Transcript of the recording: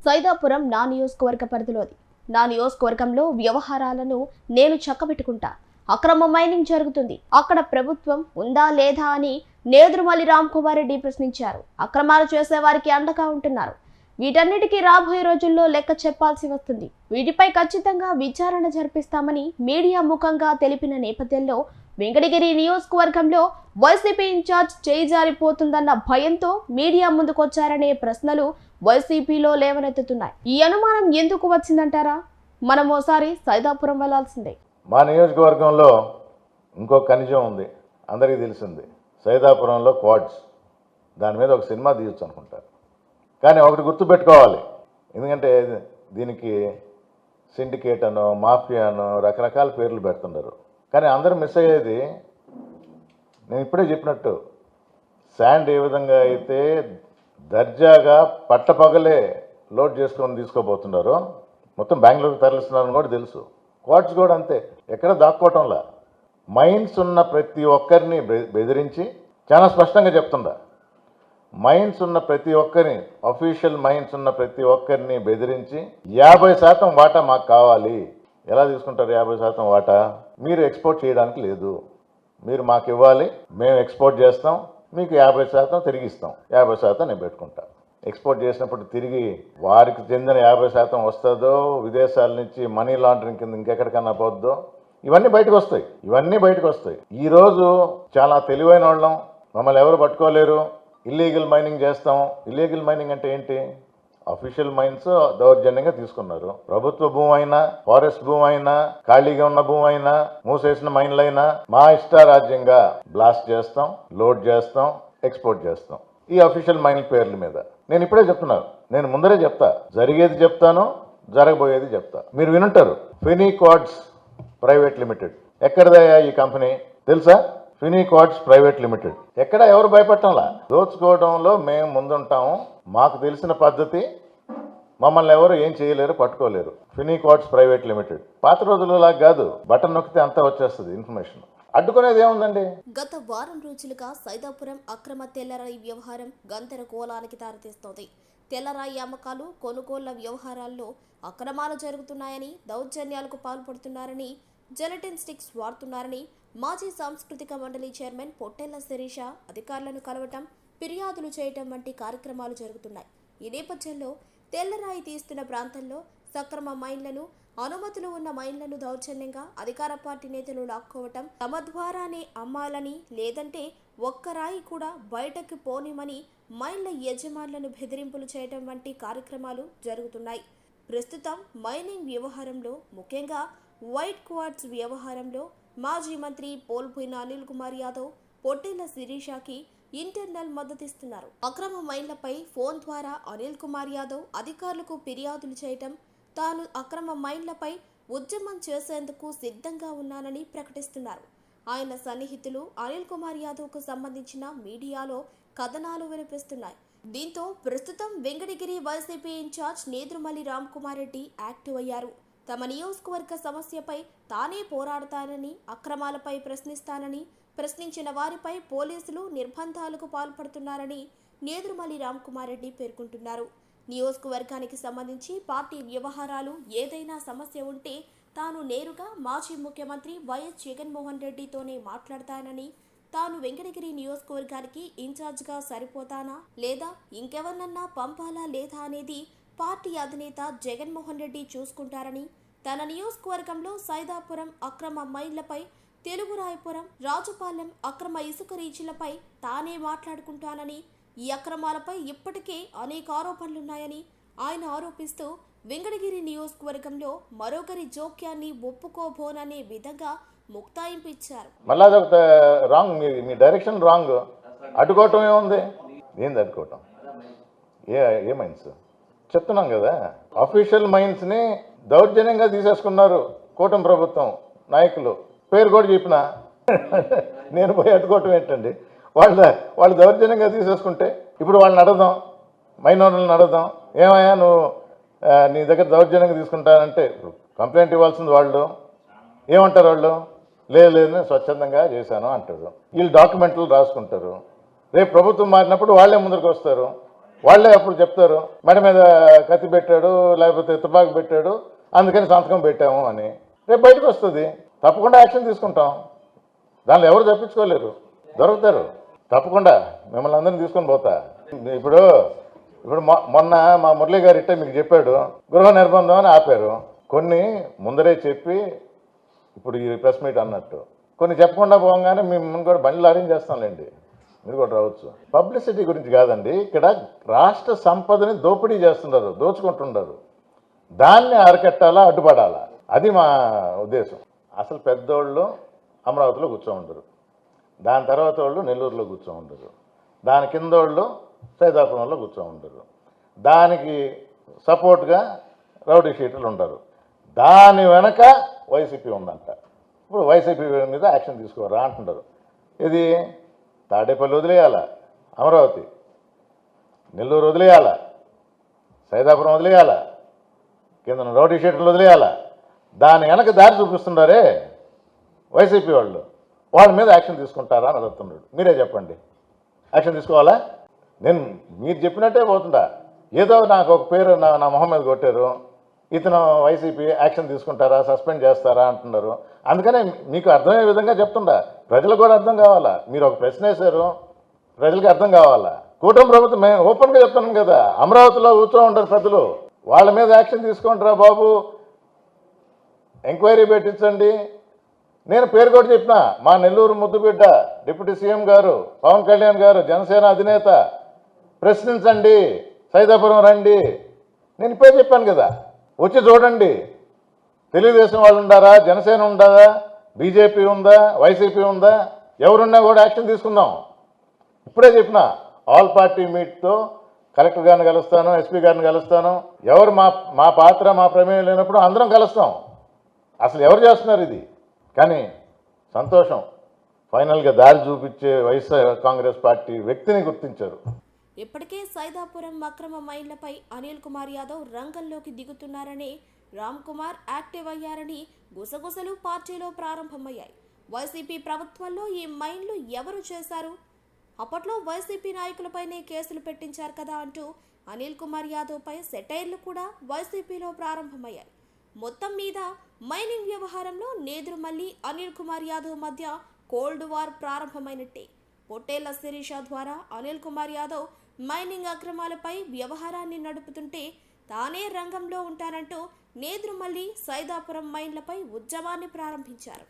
సైదాపురం నా నియోజకవర్గ పరిధిలోది. నా నియోజకవర్గంలో వ్యవహారాలను నేను చక్కబెట్టుకుంటా. అక్రమ మైనింగ్ జరుగుతుంది. అక్కడ ప్రభుత్వం ఉందా లేదా అని నేదురుమల్లి రామ్కుమార్ రెడ్డి ప్రశ్నించారు. అక్రమాలు చేసేవారికి అండగా ఉంటున్నారు. వీటన్నిటికీ రాబోయే రోజుల్లో లెక్క చెప్పాల్సి వస్తుంది. వీటిపై ఖచ్చితంగా విచారణ జరిపిస్తామని మీడియా ముఖంగా తెలిపిన నేపథ్యంలో వెంకటగిరి నియోజకవర్గంలో వైసీపీ ఇన్ఛార్జ్ చేయి జారిపోతుందన్న భయంతో మీడియా ముందుకొచ్చారనే ప్రశ్నలు వైసీపీలో లేవనెత్తుతున్నాయి. ఈ అనుమానం ఎందుకు వచ్చిందంటారా? మనం ఓసారి సైదాపురం వెళ్లాల్సిందే. మా నియోజకవర్గంలో ఇంకో ఖనిజం ఉంది, అందరికీ తెలిసింది. సైదాపురంలో క్వాడ్స్, దాని మీద ఒక సినిమా తీయొచ్చు అనుకుంటారు. కానీ ఒకటి గుర్తుపెట్టుకోవాలి, ఎందుకంటే దీనికి సిండికేట్ అనో మాఫియా అనో రకరకాల పేర్లు పెడుతున్నారు. కానీ అందరూ మిస్ అయ్యేది, నేను ఇప్పుడే చెప్పినట్టు, శాండ్ ఏ విధంగా అయితే దర్జాగా పట్టపగలే లోడ్ చేసుకొని తీసుకోబోతున్నారో, మొత్తం బెంగళూరుకి తరలిస్తున్నారని కూడా తెలుసు. క్వాడ్స్ కూడా అంతే, ఎక్కడ దాక్కోవటంలా. మైన్స్ ఉన్న ప్రతి ఒక్కరిని బెదిరించి, చాలా స్పష్టంగా చెప్తుందా, మైన్స్ ఉన్న ప్రతి ఒక్కరిని, అఫీషియల్ మైన్స్ ఉన్న ప్రతి ఒక్కరిని బెదిరించి 50% వాటా మాకు కావాలి. ఎలా తీసుకుంటారు 50% వాటా? మీరు ఎక్స్పోర్ట్ చేయడానికి లేదు, మీరు మాకు ఇవ్వాలి, మేము ఎక్స్పోర్ట్ చేస్తాం, మీకు 50% తిరిగి ఇస్తాం, 50% నేను పెట్టుకుంటా. ఎక్స్పోర్ట్ చేసినప్పుడు తిరిగి వారికి చెందిన 50% వస్తుందో, విదేశాల నుంచి మనీ లాండరింగ్ కింద ఇంకెక్కడికన్నా పోద్దో, ఇవన్నీ బయటకు వస్తాయి. ఈరోజు చాలా తెలివైన వాళ్ళం, మమ్మల్ని ఎవరు పట్టుకోలేరు, ఇల్లీగల్ మైనింగ్ చేస్తాం. ఇల్లీగల్ మైనింగ్ అంటే ఏంటి? అఫీషియల్ మైన్స్ దౌర్జన్యంగా తీసుకున్నారు. ప్రభుత్వ భూమి అయినా, ఫారెస్ట్ భూమి అయినా, ఖాళీగా ఉన్న భూమి అయినా, మూసేసిన మైన్లైనా మా ఇష్టారాజ్యంగా బ్లాస్ట్ చేస్తాం, లోడ్ చేస్తాం, ఎక్స్పోర్ట్ చేస్తాం. ఈ అఫీషియల్ మైన్ పేర్ల మీద నేను ఇప్పుడే చెప్తున్నాను, నేను ముందరే చెప్తా, జరిగేది చెప్తాను, జరగబోయేది చెప్తా. మీరు వినుంటారు, ఫెనీ క్వాడ్స్ ప్రైవేట్ లిమిటెడ్. ఎక్కడదయ్యా ఈ కంపెనీ తెలుసా? ఫెనీ క్వాడ్స్ ప్రైవేట్ లిమిటెడ్. ఎక్కడ ఎవరు భయపడటంలా, దోచుకోవడంలో మేము ముందుంటాము. మాకు తెలిసిన పద్ధతి, మమ్మల్ని ఎవరు ఏం చేయలేరు, పట్టుకోలేరు. ఫెనీ క్వాడ్స్ ప్రైవేట్ లిమిటెడ్. పాత రోజులలా కాదు, బటన్ నొక్కితే అంతా వచ్చేస్తుంది ఇన్ఫర్మేషన్. అడ్డుకునేది ఏముందండి? గత వారం రోజులుగా సైదాపురం అక్రమ తెల్లరాయి వ్యవహారం గందరగోళానికి దారితీస్తోంది. తెల్లరాయి అమ్మకాలు, కొనుగోళ్ల వ్యవహారాల్లో అక్రమాలు జరుగుతున్నాయని, దౌర్జన్యాలకు పాల్పడుతున్నారని, జెలటిన్ స్టిక్స్ వాడుతున్నారని మాజీ సాంస్కృతిక మండలి చైర్మన్ పొట్టెళ్ల శిరీష అధికారులను కలవటం, ఫిర్యాదులు చేయటం వంటి కార్యక్రమాలు జరుగుతున్నాయి. ఈ నేపథ్యంలో తెల్లరాయి తీస్తున్న ప్రాంతంలో సక్రమ మైన్లను, అనుమతులు ఉన్న మైన్లను దౌర్జన్యంగా అధికార పార్టీ నేతలు లాక్కోవటం, తమ ద్వారానే అమ్మాలని, లేదంటే ఒక్క రాయి కూడా బయటకు పోనిమని మైన్ల యజమానులను బెదిరింపులు చేయటం వంటి కార్యక్రమాలు జరుగుతున్నాయి. ప్రస్తుతం మైనింగ్ వ్యవహారంలో, ముఖ్యంగా వైట్ క్వార్ట్స్ వ్యవహారంలో మాజీ మంత్రి పోల్పోయిన అనిల్ కుమార్ యాదవ్ పొట్టేళ్ల శిరీషకి ఇంటర్నల్ మద్దతిస్తున్నారు. అక్రమ మైన్లపై ఫోన్ ద్వారా అనిల్ కుమార్ యాదవ్ అధికారులకు ఫిర్యాదులు చేయటం, తాను అక్రమ మైన్లపై ఉద్యమం చేసేందుకు సిద్ధంగా ఉన్నానని ప్రకటిస్తున్నారు. ఆయన సన్నిహితులు అనిల్ కుమార్ యాదవ్కు సంబంధించిన మీడియాలో కథనాలు వినిపిస్తున్నాయి. దీంతో ప్రస్తుతం వెంకటగిరి వైసీపీ ఇన్ఛార్జ్ నేదురుమల్లి రామ్కుమార్ రెడ్డి యాక్టివ్ అయ్యారు. తమ నియోజకవర్గ సమస్యపై తానే పోరాడతానని, అక్రమాలపై ప్రశ్నిస్తానని, ప్రశ్నించిన వారిపై పోలీసులు నిర్బంధాలకు పాల్పడుతున్నారని నేదురుమల్లి రామ్కుమార్ రెడ్డి పేర్కొంటున్నారు. నియోజకవర్గానికి సంబంధించి పార్టీ వ్యవహారాలు ఏదైనా సమస్య ఉంటే తాను నేరుగా మాజీ ముఖ్యమంత్రి వైఎస్ జగన్మోహన్ రెడ్డితోనే మాట్లాడతానని, తాను వెంకటగిరి నియోజకవర్గానికి ఇన్ఛార్జ్గా సరిపోతానా లేదా ఇంకెవరినన్నా పంపాలా లేదా అనేది పార్టీ అధినేత జగన్మోహన్ రెడ్డి చూసుకుంటారని, తన నియోజకవర్గంలో సైదాపురం అక్రమ మైన్లపై, తెలుగురాయపురం, రాజుపాలెం అక్రమ ఇసుక రీచ్లపై తానే మాట్లాడుకుంటానని, ఈ అక్రమాలపై ఇప్పటికే అనేక ఆరోపణలున్నాయని ఆయన ఆరోపిస్తూ వెంకటగిరి నియోజకవర్గంలో మరొకరి జోక్యాన్ని ఒప్పుకోబోననే విధంగా ముక్తాయింపు ఇచ్చారు. మళ్ళీ అదొక రాంగ్, మీ డైరెక్షన్ రాంగ్. అడ్డుకోవటం ఏముంది? ఏంది అడ్డుకోవటం? ఏ మైన్స్ చెప్తున్నాం కదా, అఫీషియల్ మైన్స్ని దౌర్జన్యంగా తీసేసుకున్నారు కూటమి ప్రభుత్వం నాయకులు. పేరు కూడా చెప్పిన నేను పోయి అడ్డుకోవటం ఏంటండి? వాళ్ళు దౌర్జన్యంగా తీసేసుకుంటే ఇప్పుడు వాళ్ళని అడగదాం, మైనోర్లను అడగదాం, ఏమయ్యా నువ్వు నీ దగ్గర దౌర్జన్యంగా తీసుకుంటానంటే కంప్లైంట్ ఇవ్వాల్సింది వాళ్ళు. ఏమంటారు వాళ్ళు? లేదు నేను స్వచ్ఛందంగా చేశాను అంటారు. వీళ్ళు డాక్యుమెంట్లు రాసుకుంటారు. రేపు ప్రభుత్వం మారినప్పుడు వాళ్ళే ముందరికి వస్తారు, వాళ్ళే అప్పుడు చెప్తారు మెడ మీద కత్తి పెట్టాడు లేకపోతే తుపాకీ పెట్టాడు అందుకని సంతకం పెట్టాము అని. రేపు బయటకు వస్తుంది, తప్పకుండా యాక్షన్ తీసుకుంటాం. దానిలో ఎవరు తప్పించుకోలేరు, దొరుకుతారు తప్పకుండా. మిమ్మల్ని అందరినీ తీసుకొని పోతా. ఇప్పుడు మొన్న మా మురళీ గారు ఇట్టే మీకు చెప్పాడు గృహ నిర్బంధం అని ఆపారు. కొన్ని ముందరే చెప్పి ఇప్పుడు ఈ ప్రెస్ మీట్ అన్నట్టు కొన్ని చెప్పకుండా పోగానే మేము కూడా బండ్లు అరేంజ్ చేస్తాంలేండి, మీరు కూడా రావచ్చు. పబ్లిసిటీ గురించి కాదండి, ఇక్కడ రాష్ట్ర సంపదని దోపిడీ చేస్తున్నారు, దోచుకుంటున్నారు. దాన్ని అరికట్టాలా, అడ్డుపడాలా, అది మా ఉద్దేశం. అసలు పెద్దోళ్ళు అమరావతిలో కూర్చో ఉండరు, దాని తర్వాత వాళ్ళు నెల్లూరులో కూర్చో ఉండరు, దాని కింద వాళ్ళు సైదాపురంలో కూర్చో ఉండరు, దానికి సపోర్ట్గా రౌడీ షీటర్లు ఉండరు, దాని వెనక వైసీపీ ఉందంట. ఇప్పుడు వైసీపీ మీద యాక్షన్ తీసుకోరా అంటున్నారు. ఇది తాడేపల్లి వదిలేయాలా, అమరావతి, నెల్లూరు వదిలేయాలా, సైదాపురం వదిలేయాలా, కింద రౌడీ షీటర్లు వదిలేయాలా, దాని వెనక దారి చూపిస్తున్నారే వైసీపీ వాళ్ళు, వాళ్ళ మీద యాక్షన్ తీసుకుంటారా అని అడుగుతున్నాడు. మీరే చెప్పండి, యాక్షన్ తీసుకోవాలా? మీరు చెప్పినట్టే పోతుందా? ఏదో నాకు ఒక పేరు నా మొహం మీద కొట్టారు, ఇతను వైసీపీ యాక్షన్ తీసుకుంటారా, సస్పెండ్ చేస్తారా అంటున్నారు. అందుకనే మీకు అర్థమయ్యే విధంగా చెప్తుండా, ప్రజలకు కూడా అర్థం కావాలా. మీరు ఒక ప్రశ్న వేశారు, ప్రజలకు అర్థం కావాలా. కూటమి ప్రభుత్వం మేము ఓపెన్గా చెప్తున్నాం కదా, అమరావతిలో కూర్చో ఉంటారు ప్రజలు, వాళ్ళ మీద యాక్షన్ తీసుకుంటారా బాబు, ఎంక్వైరీ పెట్టించండి. నేను పేరు కూడా చెప్పిన, మా నెల్లూరు ముద్దుబిడ్డ డిప్యూటీ సీఎం గారు పవన్ కళ్యాణ్ గారు, జనసేన అధినేత, ప్రశ్నించండి, సైదాపురం రండి. నేను ఇప్పుడే చెప్పాను కదా, వచ్చి చూడండి. తెలుగుదేశం వాళ్ళు ఉండారా, జనసేన ఉండారా, బీజేపీ ఉందా, వైసీపీ ఉందా, ఎవరున్నా కూడా యాక్షన్ తీసుకుందాం. ఇప్పుడే చెప్పిన, ఆల్ పార్టీ మీట్తో కలెక్టర్ గారిని కలుస్తాను, ఎస్పీ గారిని కలుస్తాను. ఎవరు మా పాత్ర మా ప్రమేయం లేనప్పుడు అందరం కలుస్తాం. అసలు ఎవరు చేస్తున్నారు ఇది? కానీ సంతోషం, ఫైనల్గా దారి చూపించే వైఎస్ఆర్ కాంగ్రెస్ పార్టీ వ్యక్తిని గుర్తించారు. ఇప్పటికే సైదాపురం అక్రమ మైన్లపై అనిల్ కుమార్ యాదవ్ రంగంలోకి దిగుతున్నారని, రామ్ కుమార్ యాక్టివ్ అయ్యారని గుసగుసలు పార్టీలో ప్రారంభమయ్యాయి. వైసీపీ ప్రభుత్వంలో ఈ మైన్లు ఎవరు చేశారు? అప్పట్లో వైసీపీ నాయకులపైనే కేసులు పెట్టించారు కదా అంటూ అనిల్ కుమార్ యాదవ్ పై సెటైర్లు కూడా వైసీపీలో ప్రారంభమయ్యాయి. మొత్తం మీద మైనింగ్ వ్యవహారంలో నేదురుమల్లి అనిల్ కుమార్ యాదవ్ మధ్య కోల్డ్ వార్ ప్రారంభమైనట్టే. పొట్టేళ్ల శిరీష ద్వారా అనిల్ కుమార్ యాదవ్ మైనింగ్ అక్రమాలపై వ్యవహారాన్ని నడుపుతుంటే తానే రంగంలో ఉంటానంటూ నేదురుమల్లి సైదాపురం మైన్లపై ఉద్యమాన్ని ప్రారంభించారు.